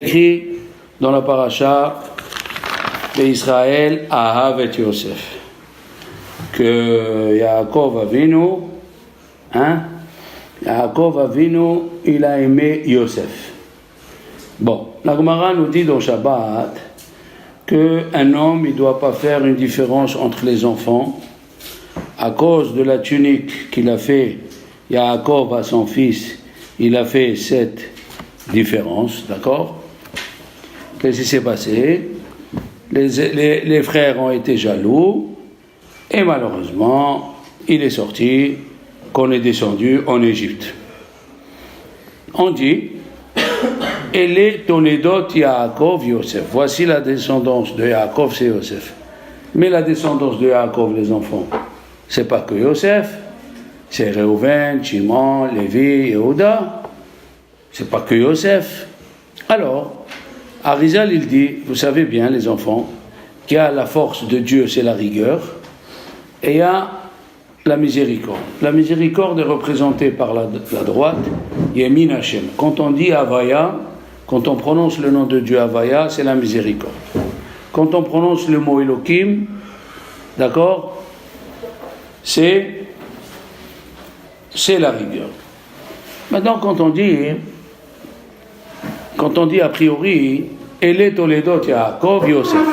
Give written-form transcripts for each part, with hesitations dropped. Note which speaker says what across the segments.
Speaker 1: écrit dans la paracha d'Israël, Ahav et Yosef, que Yaakov Avinu, il a aimé Yosef. Bon, la Gemara nous dit dans Shabbat qu'un homme, il ne doit pas faire une différence entre les enfants à cause de la tunique qu'il a fait Yaakov à son fils. Il a fait cette différence, d'accord? Qu'est-ce qui s'est passé? Les frères ont été jaloux et malheureusement, il est sorti qu'on est descendu en Égypte. On dit Ele Toledot Yaakov Yosef. Voici la descendance de Yaakov, c'est Yosef. Mais la descendance de Yaakov, les enfants, c'est pas que Yosef, c'est Reuven, Shimon, Lévi, Yehuda. C'est pas que Yosef. Alors, Arizal, il dit, vous savez bien, les enfants, qu'il y a la force de Dieu, c'est la rigueur, et il y a la miséricorde. La miséricorde est représentée par la droite, Yemin Hashem. Quand on dit Havaya, quand on prononce le nom de Dieu Havaya, c'est la miséricorde. Quand on prononce le mot Elohim, d'accord, c'est la rigueur. Maintenant, quand on dit a priori, Ele Toledot Yaakov Yosef.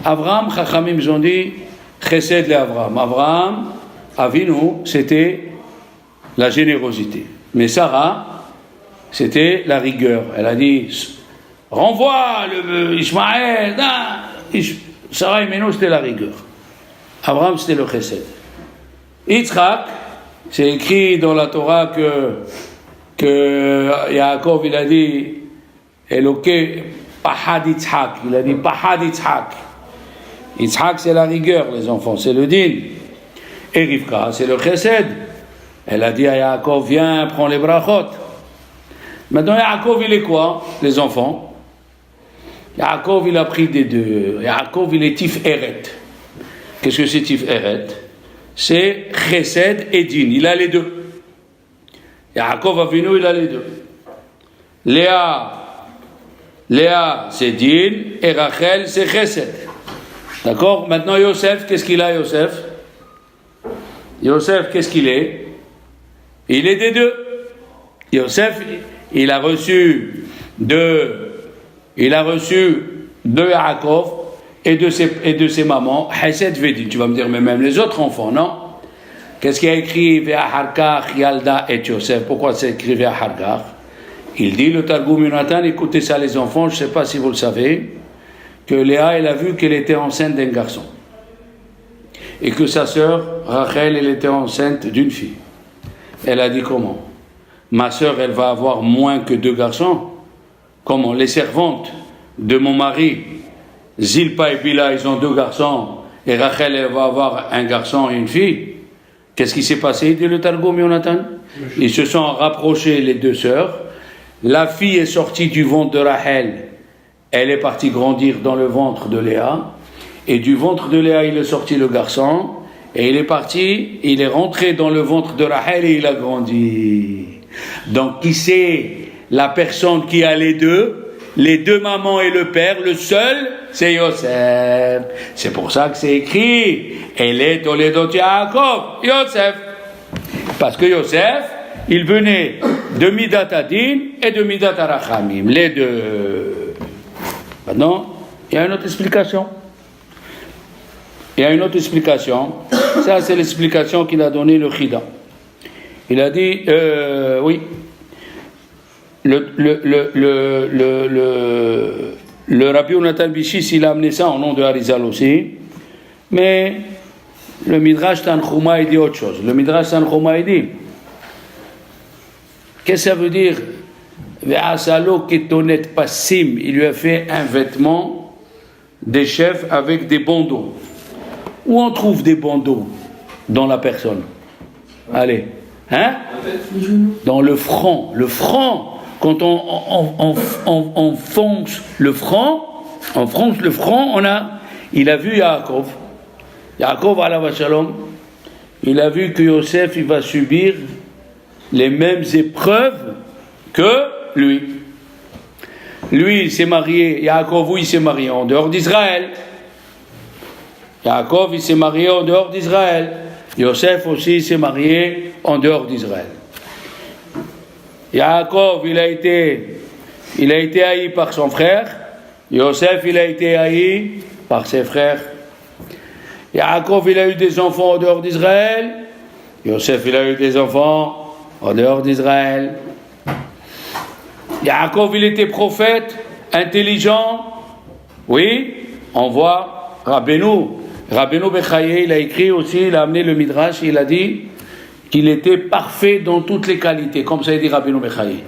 Speaker 1: Abraham, Chachamim, ils ont dit Chesed le Abraham. Abraham, Avinu, c'était la générosité. Mais Sarah, c'était la rigueur. Elle a dit renvoie le Ishmaël. Sarah et Méno, c'était la rigueur. Abraham, c'était le Chesed. Yitzhak, c'est écrit dans la Torah que Yaakov, il a dit Eloké Pahad Yitzhak. Il a dit Pahad Yitzhak. Yitzhak, c'est la rigueur, les enfants, c'est le din. Et Rivka, c'est le chesed. Elle a dit à Yaakov, viens, prends les brachot. Maintenant, Yaakov, il est quoi, les enfants? Yaakov, il a pris des deux. Yaakov, il est Tiferet. Qu'est-ce que c'est Tiferet? C'est chesed et din. Il a les deux. Yaakov Avinu, il a les deux. Léa, c'est din, et Rachel, c'est chesed. D'accord? Maintenant, Yosef, qu'est-ce qu'il a, Yosef? Yosef, qu'est-ce qu'il est? Il est des deux. Yosef, il a reçu de Yaakov et de ses mamans, Chesed Vedin. Tu vas me dire, mais même les autres enfants, non? Qu'est-ce qu'il a écrit? Ve'aharkach Yalda et Yosef. Pourquoi c'est écrit Ve'aharkach? Il dit, le Targum Yonatan, écoutez ça les enfants, je ne sais pas si vous le savez, que Léa, elle a vu qu'elle était enceinte d'un garçon. Et que sa sœur, Rachel, elle était enceinte d'une fille. Elle a dit comment? Ma sœur, elle va avoir moins que 2 garçons. Comment? Les servantes de mon mari, Zilpa et Bila, ils ont 2 garçons, et Rachel, elle va avoir un garçon et une fille. Qu'est-ce qui s'est passé, dit le Targum Yonatan? Ils se sont rapprochés, les 2 sœurs. La fille est sortie du ventre de Rachel. Elle est partie grandir dans le ventre de Léa. Et du ventre de Léa, il est sorti le garçon. Et il est rentré dans le ventre de Rachel et il a grandi. Donc, qui c'est la personne qui a les deux mamans et le père, le seul, c'est Yosef. C'est pour ça que c'est écrit Ele Toledot Yaakov, Yosef. Parce que Yosef, il venait de Midat Adin et de Midat Arachamim, les deux. Maintenant, il y a une autre explication. Ça, c'est l'explication qu'il a donnée le Chida. Il a dit, oui, le Rabbi Yonatan Bishis, il a amené ça au nom de Arizal aussi, mais le Midrash Tanchuma, il dit autre chose. Le Midrash Tanchuma, il dit, qu'est-ce que ça veut dire? Ve'asalo ketonet passim, il lui a fait un vêtement des chefs avec des bandeaux. Où on trouve des bandeaux dans la personne? Allez, hein? Dans le front. Le front, quand on fonce le front, il a vu Yaakov. Yaakov alav shalom, il a vu que Yosef, il va subir les mêmes épreuves que lui. lui il s'est marié, Yaakov, il s'est marié en dehors d'Israël. Yaakov, il s'est marié en dehors d'Israël. Yosef aussi s'est marié en dehors d'Israël. Yaakov, il a été haï par son frère. Yosef, il a été haï par ses frères. Yaakov, il a eu des enfants en dehors d'Israël. Yosef, il a eu des enfants en dehors d'Israël. Yaakov, il était prophète, intelligent. Oui, on voit Rabbeinu Bechaye, il a écrit aussi, il a amené le Midrash, il a dit qu'il était parfait dans toutes les qualités, comme ça il dit Rabbeinu Bechaye.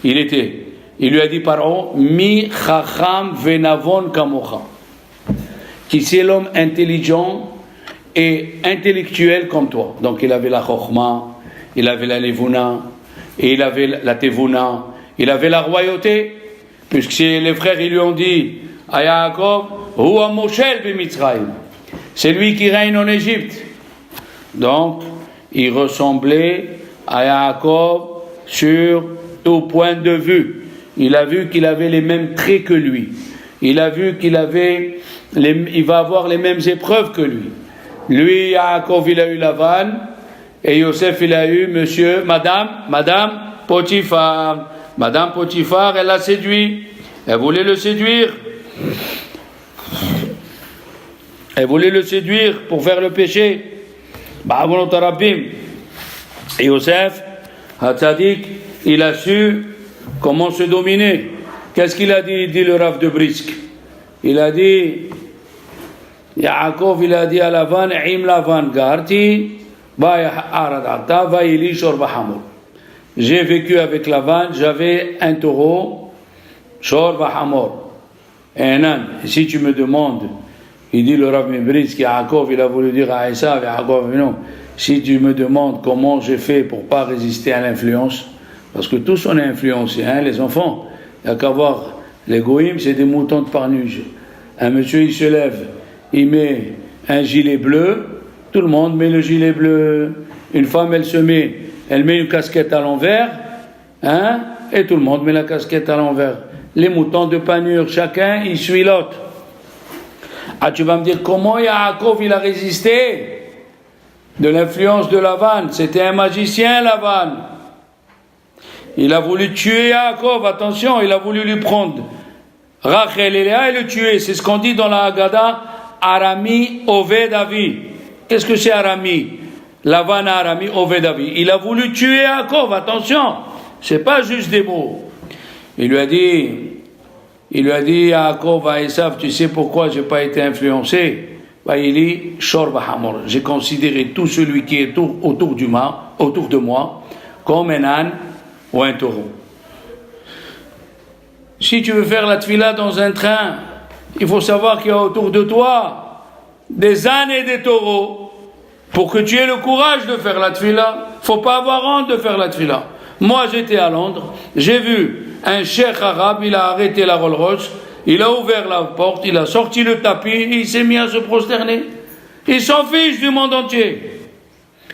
Speaker 1: Il lui a dit Paro, Mi chacham venavon kamocha, qui c'est l'homme intelligent et intellectuel comme toi. Donc il avait la chokhma, il avait la levuna, et il avait la tevuna, il avait la royauté, puisque les frères ils lui ont dit à Yaakov, Hua Moshel b'Mitzrayim, c'est lui qui règne en Égypte. Donc il ressemblait à Yaakov sur tout point de vue. Il a vu qu'il avait les mêmes traits que lui. Il a vu il va avoir les mêmes épreuves que lui. Lui, Yaakov, il a eu Lavan, et Yosef, il a eu Madame Potiphar. Madame Potiphar, elle l'a séduit. Elle voulait le séduire. Elle voulait le séduire pour faire le péché. Et Yosef, Hatzadik, il a su comment se dominer. Qu'est-ce qu'il a dit? Dit le Rav de Brisk. Il a dit, Yaakov, il a dit à Lavan, Im Lavan garti, j'ai vécu avec Lavan, j'avais un taureau, Shor Vahamor, et un âne. Et si tu me demandes, il dit le Rav Brisk, Yaakov, il a voulu dire à Esav, Yaakov, non, si tu me demandes comment j'ai fait pour ne pas résister à l'influence, parce que tous on est influencés, hein, les enfants. Il n'y a qu'à voir, les goïms, c'est des moutons de parnuge. Un monsieur, il se lève, il met un gilet bleu, tout le monde met le gilet bleu. Une femme, elle met une casquette à l'envers, hein, et tout le monde met la casquette à l'envers. Les moutons de panure, chacun, il suit l'autre. Ah, tu vas me dire, comment Yaakov, il a résisté de l'influence de Lavan? C'était un magicien, Lavan. Il a voulu tuer Yaakov, attention, il a voulu lui prendre Rachel et Léa et le tuer. C'est ce qu'on dit dans la Haggadah, Arami Oved Avi. Qu'est-ce que c'est Arami? Lavan Arami Oved Avi. Il a voulu tuer Yaakov, attention, c'est pas juste des mots. Il lui a dit Yaakov à Esav, tu sais pourquoi j'ai pas été influencé? Il dit Shor Bahamor. J'ai considéré tout celui qui est autour de moi comme un âne ou un taureau. Si tu veux faire la tfila dans un train, il faut savoir qu'il y a autour de toi des ânes et des taureaux. Pour que tu aies le courage de faire la tfila, il ne faut pas avoir honte de faire la tfila. Moi, j'étais à Londres, j'ai vu un cheikh arabe, il a arrêté la Rolls-Royce, il a ouvert la porte, il a sorti le tapis, et il s'est mis à se prosterner. Il s'en fiche du monde entier.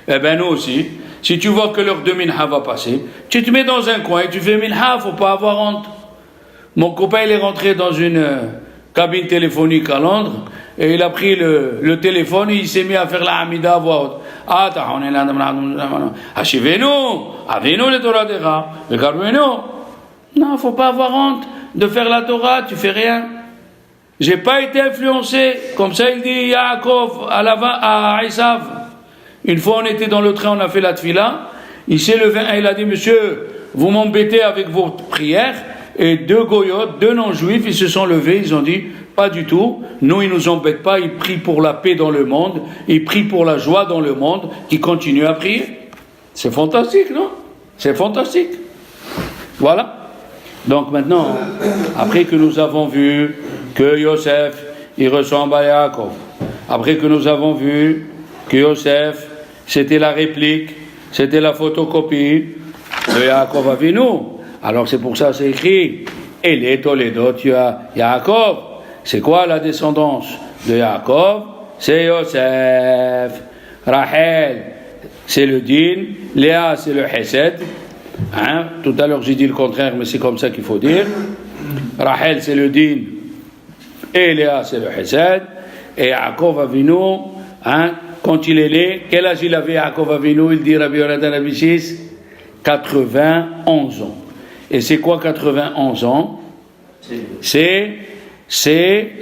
Speaker 1: Eh bien, nous aussi. Si tu vois que l'heure de Minha va passer, tu te mets dans un coin et tu fais Minha, il ne faut pas avoir honte. Mon copain, il est rentré dans une cabine téléphonique à Londres et il a pris le téléphone et il s'est mis à faire la Hamida à voix haute. Ah, on est là, Avinu le Torah Decha, regarde-nous. Non, il ne faut pas avoir honte de faire la Torah, tu fais rien. J'ai pas été influencé, comme ça il dit Yaakov à Esav. Une fois, on était dans le train, on a fait la tfila. Il s'est levé et il a dit, monsieur, vous m'embêtez avec vos prières. Et deux goyotes, deux non-juifs, ils se sont levés, ils ont dit, pas du tout. Nous, ils nous embêtent pas, ils prient pour la paix dans le monde, ils prient pour la joie dans le monde, qui continuent à prier. C'est fantastique, non? C'est fantastique. Voilà. Donc maintenant, après que nous avons vu que Yosef, il ressemble à Yaakov, après que nous avons vu que Yosef, c'était la réplique, c'était la photocopie de Yaakov Avinu. Alors c'est pour ça c'est écrit, et les Toledot Yaakov. C'est quoi la descendance de Yaakov? C'est Yosef. Rachel, c'est le Din. Léa, c'est le Hesed. Tout à l'heure j'ai dit le contraire, mais c'est comme ça qu'il faut dire. Rachel c'est le din et Léa c'est le chesed. Et Yaakov Avinu, hein, quand il est né, quel âge il avait Yaakov Avinu? Il dit Rabbi Yonadan Rabbi Shis, 91 ans. Et c'est quoi 91 ans? C'est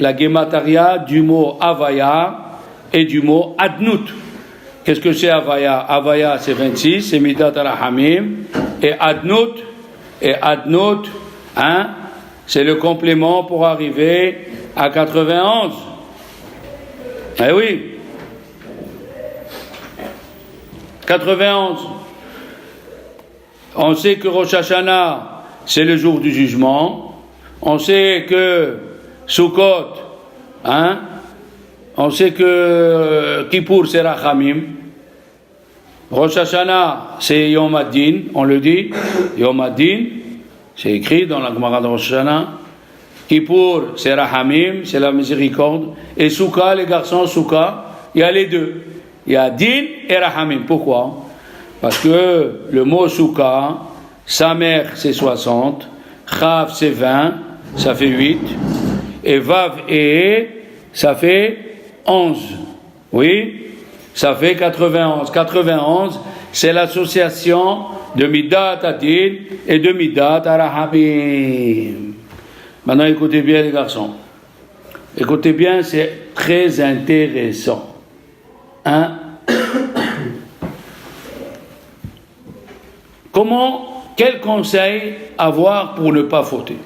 Speaker 1: la gémataria du mot Avaya et du mot Adnout. Qu'est-ce que c'est Avaya? Avaya c'est 26, c'est Midat Arahamim. Et Adnout, hein, c'est le complément pour arriver à 91. Eh oui, 91. On sait que Rosh Hashanah, c'est le jour du jugement. On sait que Sukkot, hein, on sait que Kippour, c'est Rachamim. Rosh Hashanah, c'est Yom Ad-Din, on le dit. Yom Ad-Din, c'est écrit dans la Gemara de Rosh Hashanah. Kippour, c'est Rahamim, c'est la miséricorde. Et Souka, les garçons, Souka, il y a les deux. Il y a Din et Rahamim. Pourquoi? Parce que le mot Souka, sa mère c'est 60, Chav c'est 20, ça fait 8, et Vav et ça fait 11. Oui? Ça fait 91. 91, c'est l'association de Midat Adin et de Midat Rahamim. Maintenant, écoutez bien les garçons. Écoutez bien, c'est très intéressant. Hein? Quel conseil avoir pour ne pas fauter?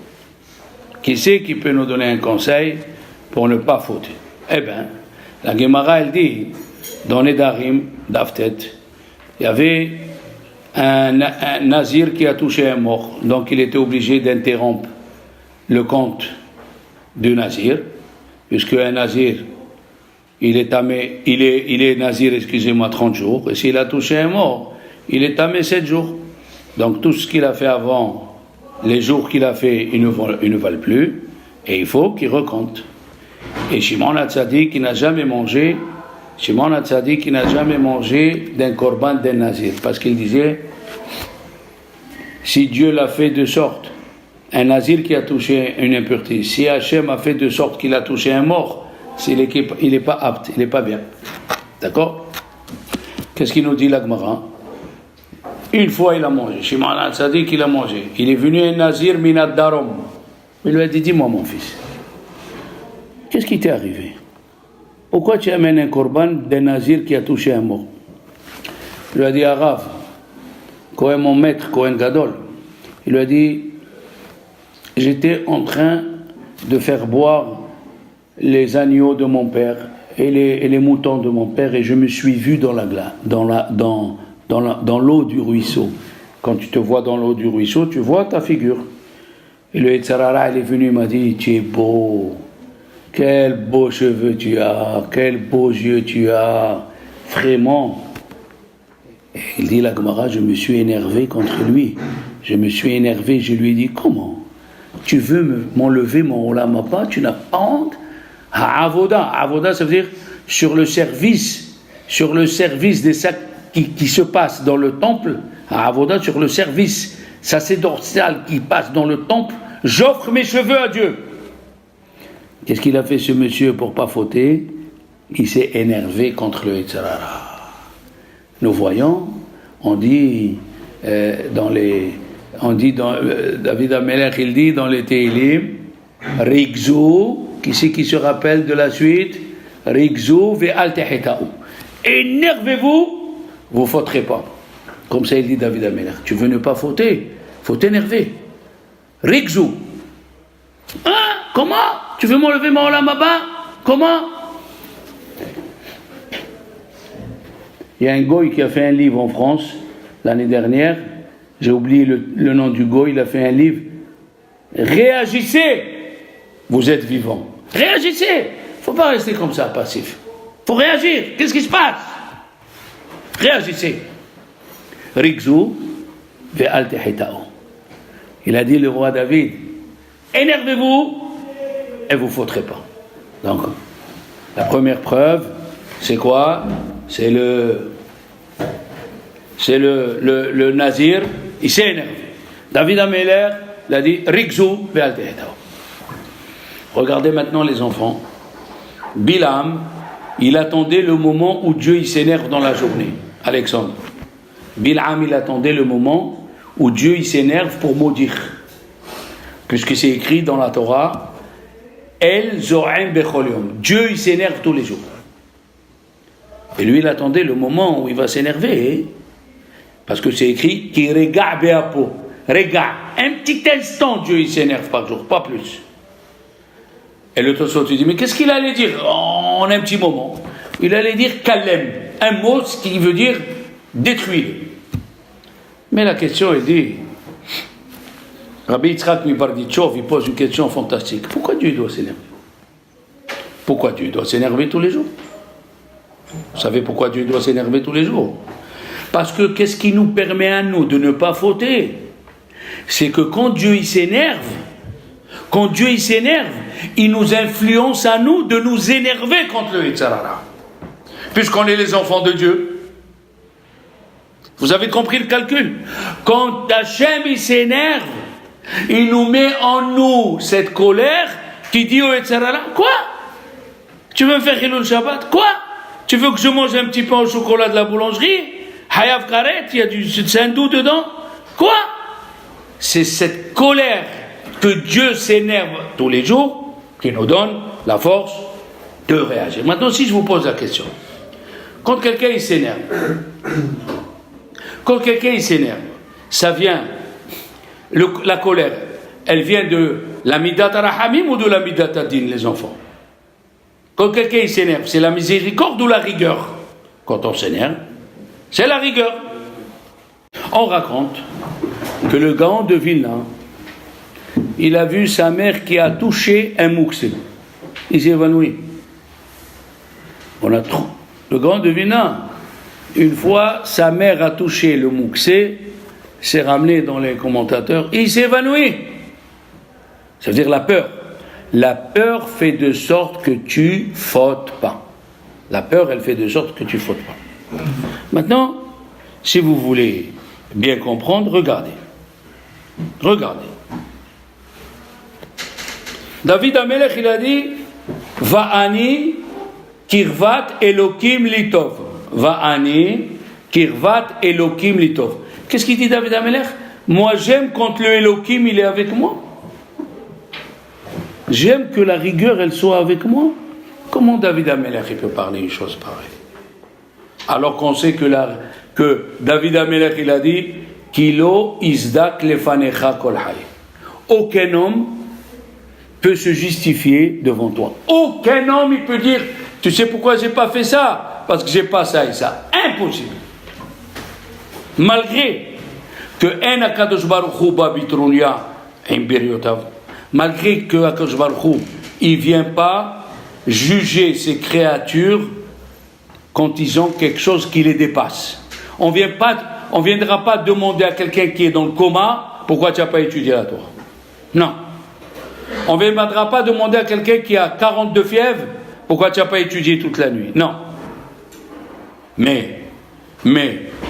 Speaker 1: Qui c'est qui peut nous donner un conseil pour ne pas fauter? Eh bien, la Gemara, elle dit, dans Nedarim, d'Aftet, il y avait un nazir qui a touché un mort, donc il était obligé d'interrompre le compte du nazir, puisque un nazir, il est nazir, excusez-moi, 30 jours, et s'il a touché un mort, il est tamé 7 jours. Donc tout ce qu'il a fait avant, les jours qu'il a fait, ils ne valent plus, et il faut qu'il recompte. Et Shimon HaTzadik, qui n'a jamais mangé d'un korban d'un nazir, parce qu'il disait, si Dieu l'a fait de sorte, un nazir qui a touché une impureté, si Hachem a fait de sorte qu'il a touché un mort, il n'est pas apte, il n'est pas bien. D'accord? Qu'est-ce qu'il nous dit la Gemara? Une fois il a mangé, Shimon HaTzadik il a mangé. Il est venu un nazir minad darom. Il lui a dit, dis-moi mon fils, qu'est-ce qui t'est arrivé? Pourquoi tu amènes un korban d'un nazir qui a touché un mort? Il lui a dit, Arav, Kohen mon maître, Kohen Gadol. Il lui a dit, j'étais en train de faire boire les agneaux de mon père et les moutons de mon père, et je me suis vu dans l'eau du ruisseau. Quand tu te vois dans l'eau du ruisseau, tu vois ta figure. Et le Yetzirara, il est venu, il m'a dit, tu es beau, quels beaux cheveux tu as, quels beaux yeux tu as, vraiment. Et il dit, la Gemara, je me suis énervé contre lui. Je me suis énervé, je lui ai dit, comment? Tu veux m'enlever mon Olam Haba, tu n'as pas honte? Avoda, ça veut dire sur le service des sacs qui se passe dans le temple, Avoda, sur le service sacerdotal qui passe dans le temple, j'offre mes cheveux à Dieu. Qu'est-ce qu'il a fait ce monsieur pour pas fauter? Il s'est énervé contre le Yetzirara. Nous voyons, David Amelech, il dit dans les Tehillim, Rigzu, qui c'est qui se rappelle de la suite? Rigzu ve'al tehetaou. Énervez-vous, vous ne fauterez pas. Comme ça il dit David Amelech. Tu veux ne pas fauter, faut t'énerver. Rigzu. Hein? Comment? Tu veux m'enlever mon Olam Haba? Comment? Il y a un goy qui a fait un livre en France l'année dernière. J'ai oublié le nom du goy. Il a fait un livre. Réagissez, vous êtes vivant. Réagissez. Il ne faut pas rester comme ça, passif. Il faut réagir. Qu'est-ce qui se passe? Réagissez. Rigzu ve'al tehetaou. Il a dit le roi David, énervez-vous et vous ne fauterez pas. Donc, la première preuve, c'est quoi? C'est le nazir, il s'est énervé. David Amelech l'a dit, Rigzu ve'al tehetaou. Regardez maintenant les enfants. Bilam, il attendait le moment où Dieu il s'énerve dans la journée. Alexandre. Bilam, il attendait le moment où Dieu il s'énerve pour maudire. Puisque c'est écrit dans la Torah, El Zo'em Bechol Yom. Dieu il s'énerve tous les jours. Et lui il attendait le moment où il va s'énerver. Parce que c'est écrit Ki rega be'apo. Rega. Un petit instant Dieu il s'énerve par jour, pas plus. Et le Tosfot dit, mais qu'est-ce qu'il allait dire en un petit moment? Il allait dire Kalem, un mot qui veut dire détruire. Mais la question est dit, Rabbi Yitzhak Mibarditchov, il pose une question fantastique. Pourquoi Dieu doit s'énerver? Pourquoi Dieu doit s'énerver tous les jours? Vous savez pourquoi Dieu doit s'énerver tous les jours? Parce que qu'est-ce qui nous permet à nous de ne pas fauter? C'est que quand Dieu il s'énerve, il nous influence à nous de nous énerver contre le Yetzer Hara. Puisqu'on est les enfants de Dieu. Vous avez compris le calcul? Quand Hachem il s'énerve, il nous met en nous cette colère qui dit au Yetzer Hara, quoi? Tu veux me faire Hilul Shabbat? Quoi? Tu veux que je mange un petit pain au chocolat de la boulangerie? Hayav Karet, il y a du sindou dedans? Quoi? C'est cette colère que Dieu s'énerve tous les jours qui nous donne la force de réagir. Maintenant, si je vous pose la question, quand quelqu'un il s'énerve, ça vient, la colère, elle vient de la midat rahamim ou de la midat adin, les enfants? Quand quelqu'un il s'énerve, c'est la miséricorde ou la rigueur? Quand on s'énerve, c'est la rigueur. On raconte que le Gaon de Vilna, il a vu sa mère qui a touché un mouxé. Il s'est évanoui. Le Gaon de Vilna, une fois, sa mère a touché le mouxé, s'est ramené dans les commentateurs, et il s'est évanoui. Ça veut dire la peur. La peur fait de sorte que tu fautes pas. La peur, elle fait de sorte que tu fautes pas. Maintenant, si vous voulez bien comprendre, regardez. David Amelech, il a dit Va'ani kirvat Elokim litov. Va'ani kirvat Elokim litov. Qu'est-ce qu'il dit David Amelech? Moi j'aime quand le Elokim il est avec moi. J'aime que la rigueur elle soit avec moi. Comment David Amelech il peut parler une chose pareille? Alors qu'on sait que David Amelech il a dit Kilo izdak lefanecha kol hay. Aucun homme peut se justifier devant toi. Aucun homme il peut dire tu sais pourquoi j'ai pas fait ça? Parce que j'ai pas ça et ça. Impossible. Malgré que en Akadosh Baruch Hu babitrunya imbiriotav, malgré que Akadosh Baruch Hu il vient pas juger ces créatures quand ils ont quelque chose qui les dépasse. On viendra pas demander à quelqu'un qui est dans le coma pourquoi tu n'as pas étudié la Torah. Non. On ne viendra pas demander à quelqu'un qui a 42 fièvres pourquoi tu n'as pas étudié toute la nuit. Non. Mais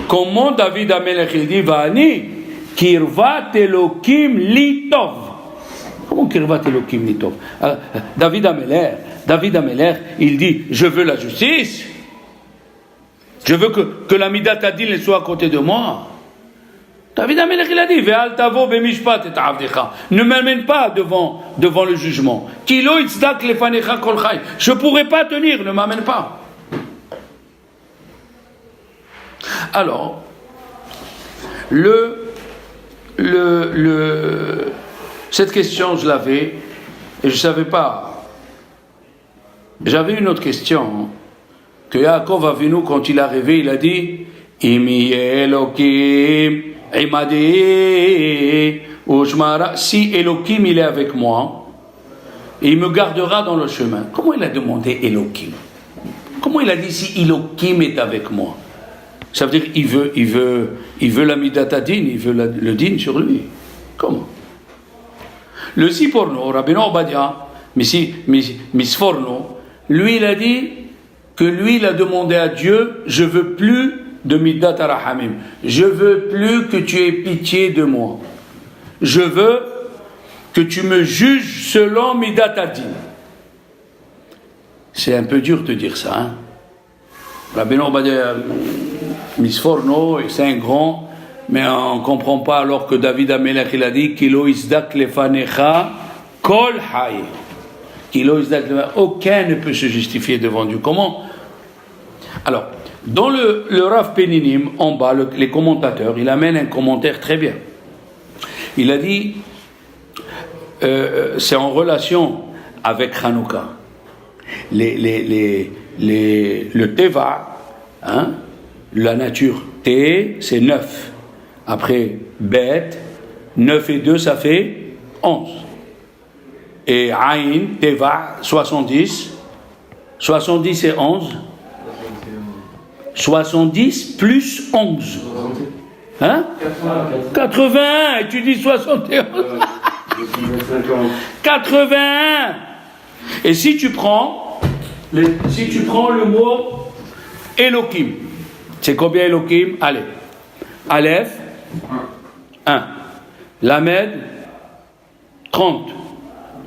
Speaker 1: comment David Amelech il dit Va'ani kirvat Elokim litov. Comment kirvat Elokim litov? David Amelech il dit je veux la justice. Je veux que la midat adin soit à côté de moi. David Amelech il a dit Ve'al tavo b'mishpat et avdecha. Ne m'amène pas devant le jugement. Kilo itzdak lefanecha kol chay. Je pourrais pas tenir, ne m'amène pas. Alors, cette question je l'avais et je savais pas. J'avais une autre question. Que Yaakov Avinu, quand il est arrivé, il a dit Imi Elokim Imadi Ushmara. Si Elokim il est avec moi, il me gardera dans le chemin. Comment il a demandé Elokim? Comment il a dit si Elokim est avec moi? Ça veut dire il veut la midat adin, il veut le din sur lui. Comment? Le Siporno, Rabbeinu Obadia, Misforno, lui il a dit que lui, il a demandé à Dieu, je veux plus de midat rahamim. Je veux plus que tu aies pitié de moi. Je veux que tu me juges selon Midat Adin. C'est un peu dur de dire ça. Hein? Rabbeinu Ovadia Misforno, c'est un grand, mais on ne comprend pas alors que David Amelech il a dit Kilo isdak lefanecha kol hay. Kilo isdak lefanecha. Aucun ne peut se justifier devant Dieu. Comment? Alors, dans le Rav Peninim, en bas, les commentateurs, il amène un commentaire très bien. Il a dit, c'est en relation avec Hanouka. Le Teva, hein, la nature, T, c'est 9. Après, Bet, 9 et 2, ça fait 11. Et Aïn, Teva, 70. 70 et 11. 70 plus 11. Hein? 81, et tu dis 71. 81. Et si tu prends le mot Elohim, c'est combien Elohim? Allez. Aleph, 1. Lamed, 30.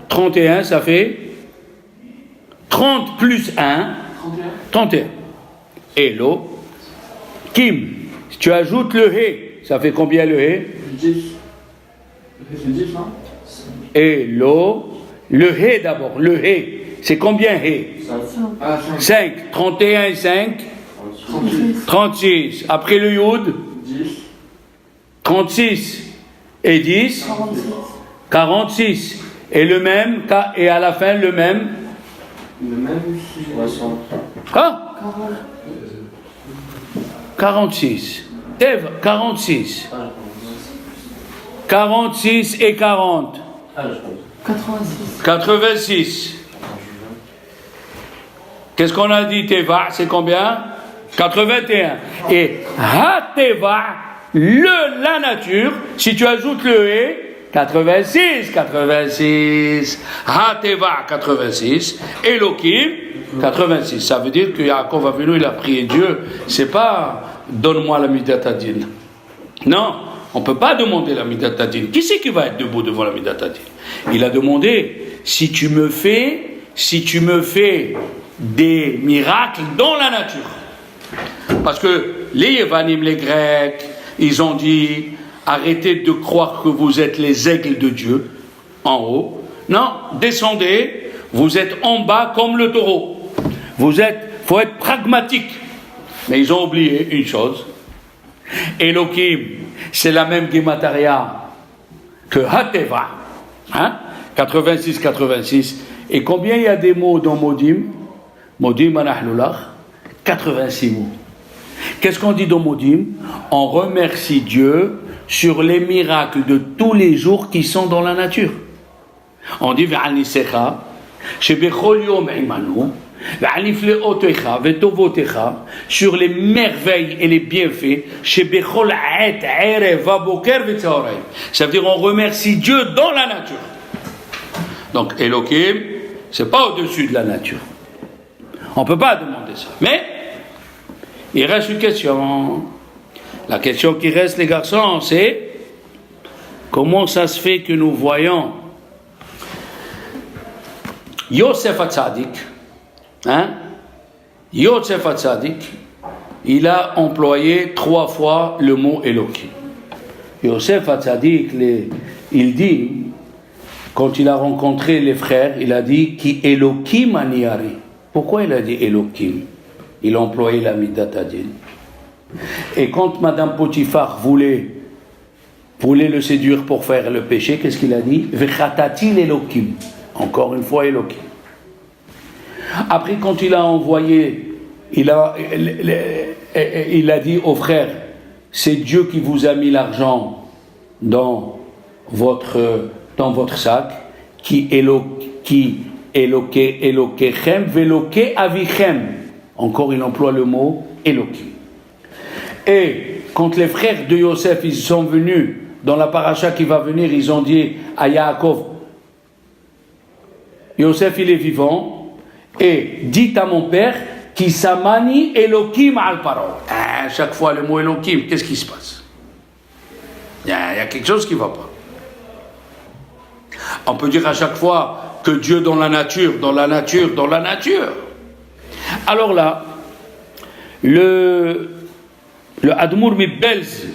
Speaker 1: 31, ça fait 30 plus 1, 31. Elo, Kim. Si tu ajoutes le He, ça fait combien le He?
Speaker 2: 10. C'est 10, non?
Speaker 1: Elo, le He d'abord, le He. C'est combien He? 5. 31 et 5? 36. Après le Yud?
Speaker 2: 10.
Speaker 1: 36 et 10? 46. Et le même, et à la fin le même?
Speaker 2: Le même 60.
Speaker 1: Ah? 46. Tev, 46. 46 et 40. 86. Qu'est-ce qu'on a dit, Teva? C'est combien? 81. Et Ha-Teva, la nature, si tu ajoutes le E, 86. Ha-Teva, 86. Elohim, 86. Ça veut dire que Yaakov Avinu, il a prié Dieu. C'est pas donne-moi la Midat Adin. Non, on ne peut pas demander la Midat Adin. Qui c'est qui va être debout devant la Midat Adin? Il a demandé si tu me fais des miracles dans la nature. Parce que les Yévanim, les Grecs, ils ont dit arrêtez de croire que vous êtes les aigles de Dieu en haut. Non, descendez, vous êtes en bas comme le taureau. Faut être pragmatique. Mais ils ont oublié une chose. Elohim, c'est la même Gemataria que Hateva. Hein? 86. Et combien il y a des mots dans Modim? Modim anahlulach, 86 mots. Qu'est-ce qu'on dit dans Modim? On remercie Dieu sur les miracles de tous les jours qui sont dans la nature. On dit Ve'anisecha, shebechol yom imanu, ve'anifleotecha, ve'tovotecha, sur les merveilles et les bienfaits, shebechol et erev vaboker ve'tzaorayim. Ça veut dire on remercie Dieu dans la nature. Donc Elohim, c'est pas au-dessus de la nature. On ne peut pas demander ça. Mais il reste une question. La question qui reste, les garçons, c'est comment ça se fait que nous voyons Yosef Hatzadik, Yosef Hatzadik, il a employé 3 fois le mot Elohim. Yosef Hatzadik, il dit, quand il a rencontré les frères, il a dit Ki Elohim aniari. Pourquoi il a dit Elohim? Il a employé la Midat Adin. Et quand Madame Potiphar voulait le séduire pour faire le péché, qu'est-ce qu'il a dit? Vechatati Elohim. Encore une fois Elohim. Après, quand il a envoyé, il a dit aux frères, c'est Dieu qui vous a mis l'argent dans votre sac, qui Elokechem veloke avichem. Encore, il emploie le mot Elohim. Et quand les frères de Yosef, ils sont venus dans la paracha qui va venir, ils ont dit à Yaakov, Yosef il est vivant, et dites à mon père, qui samani Elohim al paro. À chaque fois le mot Elohim, qu'est-ce qui se passe? Il y a quelque chose qui ne va pas. On peut dire à chaque fois que Dieu dans la nature, dans la nature, dans la nature. Alors là, le Admour Mibelz,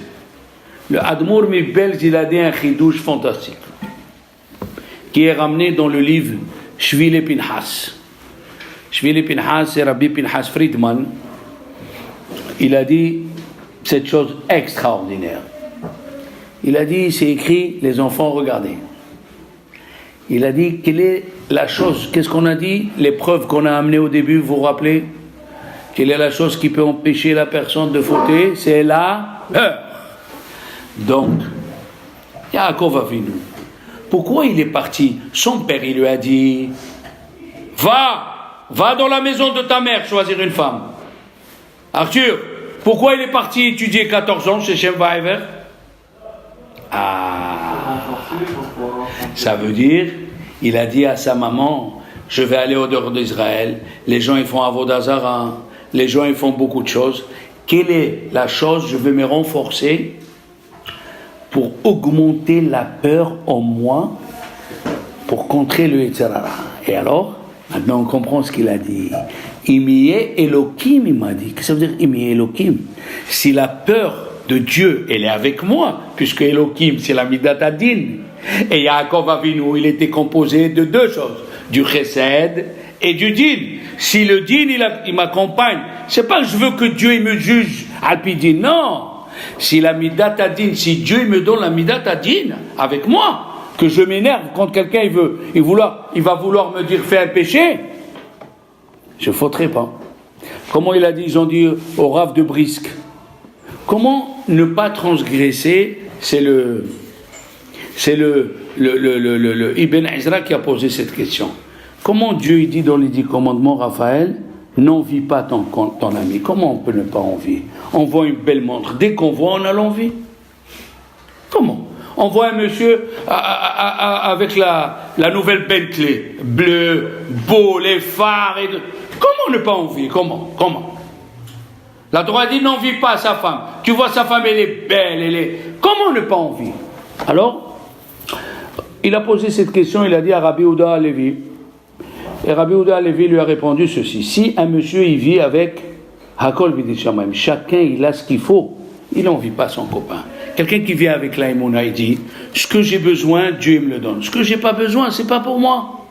Speaker 1: il a dit un chidouche fantastique qui est ramené dans le livre Shvile Pinhas. Shvile Pinhas, c'est Rabbi Pinhas Friedman. Il a dit cette chose extraordinaire. Il a dit, c'est écrit, les enfants, regardez. Il a dit, quelle est la chose, qu'est-ce qu'on a dit? Les preuves qu'on a amenées au début, vous vous rappelez? Quelle est la chose qui peut empêcher la personne de fauter? C'est la peur. Donc, Yaakov Avinu, pourquoi il est parti? Son père, il lui a dit, va dans la maison de ta mère choisir une femme. Arthur, pourquoi il est parti étudier 14 ans chez Shem Vaever? Ça veut dire, il a dit à sa maman, je vais aller au dehors d'Israël, les gens ils font Avodah Zarah, les gens ils font beaucoup de choses. Quelle est la chose, je vais me renforcer pour augmenter la peur en moi, pour contrer le Yetzirah. Et alors, maintenant on comprend ce qu'il a dit. Imiye Elohim, il m'a dit. Qu'est-ce que ça veut dire Imiye Elohim? Si la peur de Dieu, elle est avec moi, puisque Elohim, c'est la Midat Adin. Et Yaakov Avinu, il était composé de deux choses, du Chesed et du Din. Si le Din, il m'accompagne, c'est pas que je veux que Dieu il me juge, Alpidin, non. Si la Midat Adin, si Dieu il me donne la Midat Adin avec moi, que je m'énerve quand quelqu'un il va vouloir me dire fais un péché, je ne fauterai pas. Comment il a dit, ils ont dit au Rav de Brisk, comment ne pas transgresser? C'est le Ibn Ezra qui a posé cette question. Comment Dieu il dit dans les 10 commandements, Raphaël, n'envie pas ton ami? Comment on peut ne pas envier? On voit une belle montre, dès qu'on voit, on a l'envie. Comment? On voit un monsieur avec la nouvelle Bentley, bleu, beau, les phares, comment ne pas envier? Comment? La droite dit n'envie pas sa femme. Tu vois sa femme, elle est belle, comment ne pas envier? Alors, il a posé cette question, il a dit à Rabbi Ouda Alevi. Et Rabbi Ouda Alevi lui a répondu ceci. Si un monsieur il vit avec Hakol B'Dit Shamayim, chacun il a ce qu'il faut, il n'envie pas son copain. Quelqu'un qui vient avec la Emouna, il dit ce que j'ai besoin, Dieu me le donne. Ce que j'ai pas besoin, c'est pas pour moi.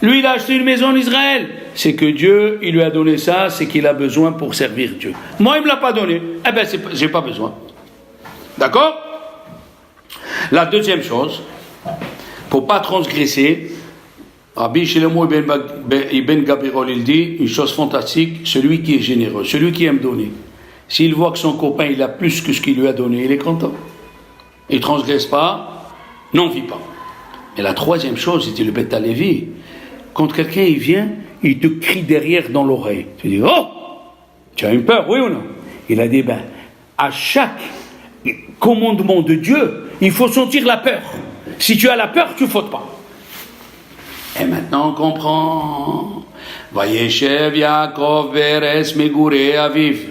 Speaker 1: Lui, il a acheté une maison en Israël. C'est que Dieu, il lui a donné ça, c'est qu'il a besoin pour servir Dieu. Moi, il me l'a pas donné. Eh ben, j'ai pas besoin. D'accord? La deuxième chose, pour pas transgresser, Rabbi Shlomo Ibn Gabirol, il dit une chose fantastique, celui qui est généreux, celui qui aime donner. S'il voit que son copain, il a plus que ce qu'il lui a donné, il est content. Il ne transgresse pas, n'envie pas. Et la troisième chose, c'était le Beth Alevi. Quand quelqu'un il vient, il te crie derrière dans l'oreille. Tu dis, oh, tu as une peur, oui ou non? Il a dit, à chaque commandement de Dieu, il faut sentir la peur. Si tu as la peur, tu ne fautes pas. Et maintenant on comprend. Vayeshev Yaakov be'eretz megurei aviv.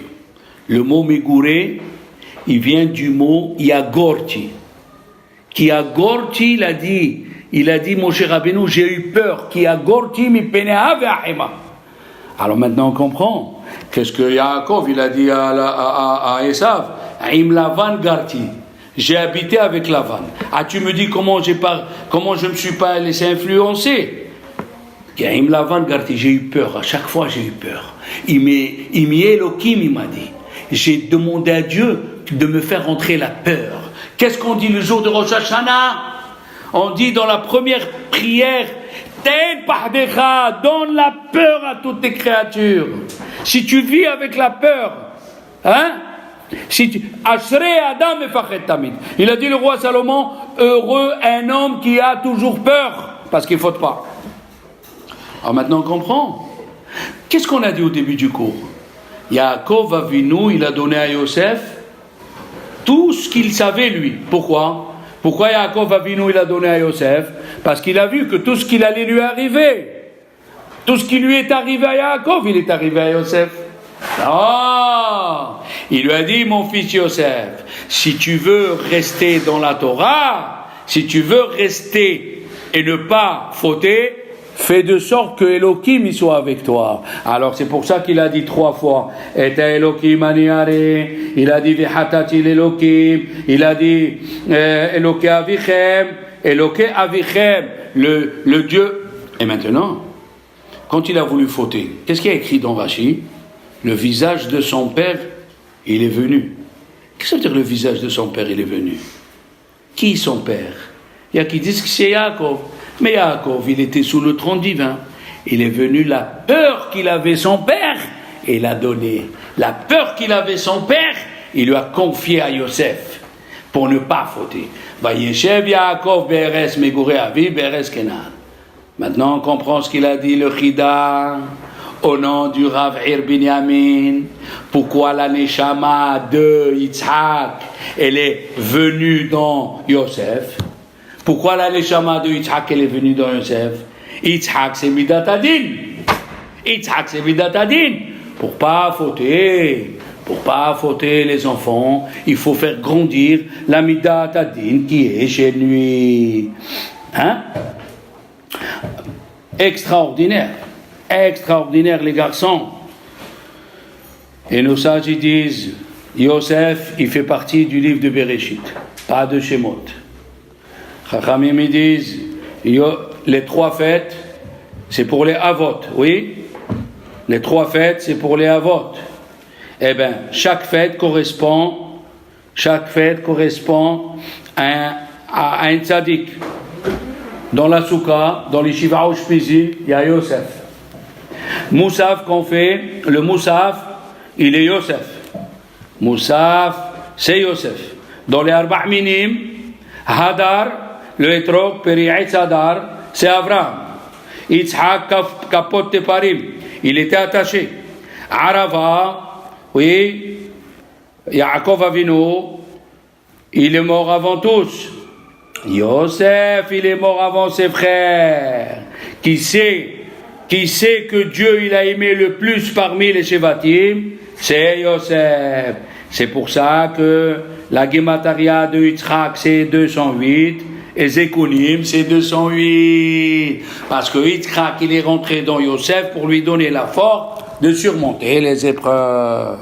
Speaker 1: Le mot megurei, il vient du mot yagorti. Qui yagorti, il a dit, mon cher Rabbeinu, j'ai eu peur. Qui yagorti mi peneha ve'achema. Alors maintenant on comprend. Qu'est-ce que Yaakov, il a dit à Esav? Im Lavan garti. J'ai habité avec Lavan. Ah, tu me dis comment je me suis pas laissé influencer? Im Lavan garti, j'ai eu peur. À chaque fois, j'ai eu peur. Imi Elohim, il m'a dit. J'ai demandé à Dieu de me faire rentrer la peur. Qu'est-ce qu'on dit le jour de Rosh Hashanah? On dit dans la première prière, Ten pahdecha, donne la peur à toutes tes créatures. Si tu vis avec la peur, hein? Ashrei Adam mefachet tamid. Il a dit le roi Salomon, heureux un homme qui a toujours peur, parce qu'il ne faute pas. Alors maintenant on comprend. Qu'est-ce qu'on a dit au début du cours? Yaakov Avinu, il a donné à Yosef tout ce qu'il savait lui. Pourquoi Yaakov Avinu, il a donné à Yosef? Parce qu'il a vu que tout ce qui allait lui arriver, tout ce qui lui est arrivé à Yaakov, il est arrivé à Yosef. Non, il lui a dit, mon fils Yosef, si tu veux rester dans la Torah, si tu veux rester et ne pas fauter, fais de sorte que Elohim y soit avec toi. Alors c'est pour ça qu'il a dit 3 fois, et Elohim aniare, il a dit vihatati Elohim, il a dit Eloke avichem, le Dieu. Et maintenant, quand il a voulu fauter, qu'est-ce qu'il y a écrit dans Rashi? Le visage de son père, il est venu. Qu'est-ce que ça veut dire le visage de son père, il est venu? Qui son père? Il y a qui disent que c'est Yaakov. Mais Yaakov, il était sous le trône divin. Il est venu, la peur qu'il avait son père, et il a donné. La peur qu'il avait son père, il lui a confié à Yosef, pour ne pas fauter. Vayeshev Yaakov be'eres megurei avi be'eres Kenan. Maintenant, on comprend ce qu'il a dit, le Chida, au nom du Rav Ir Binyamin. Pourquoi la Neshama de Yitzhak, elle est venue dans Yosef? Pourquoi la Neshama de Yitzhak, elle est venue dans Yosef? Yitzhak, c'est Midat Adin. Yitzhak, c'est Midat Adin. Pour pas fauter les enfants, il faut faire grandir la Midat Adin qui est chez lui. Hein? Extraordinaire les garçons. Et nos sages ils disent, Yosef, il fait partie du livre de Bereshit, pas de Shemot. Chachamim ils disent, les 3 fêtes, c'est pour les Avot, oui? Les 3 fêtes, c'est pour les Avot. Eh bien, chaque fête correspond à un tzaddik. Dans la Souka, dans les Shiva Ushpizim, il y a Yosef. Moussaf qu'on fait, le Moussaf, il est Yosef. Moussaf, c'est Yosef. Dans les Arba' Minim, Hadar, le Etrog, Peri'etz Hadar, c'est Avraham. Yitzhak, Kapot Teparim, il était attaché. Arava, oui, Yaakov Avinu, il est mort avant tous. Yosef, il est mort avant ses frères. Qui sait que Dieu il a aimé le plus parmi les Shevatim? C'est Yosef. C'est pour ça que la Gemataria de Yitzhak c'est 208 et Zekunim c'est 208. Parce que Yitzhak il est rentré dans Yosef pour lui donner la force de surmonter les épreuves.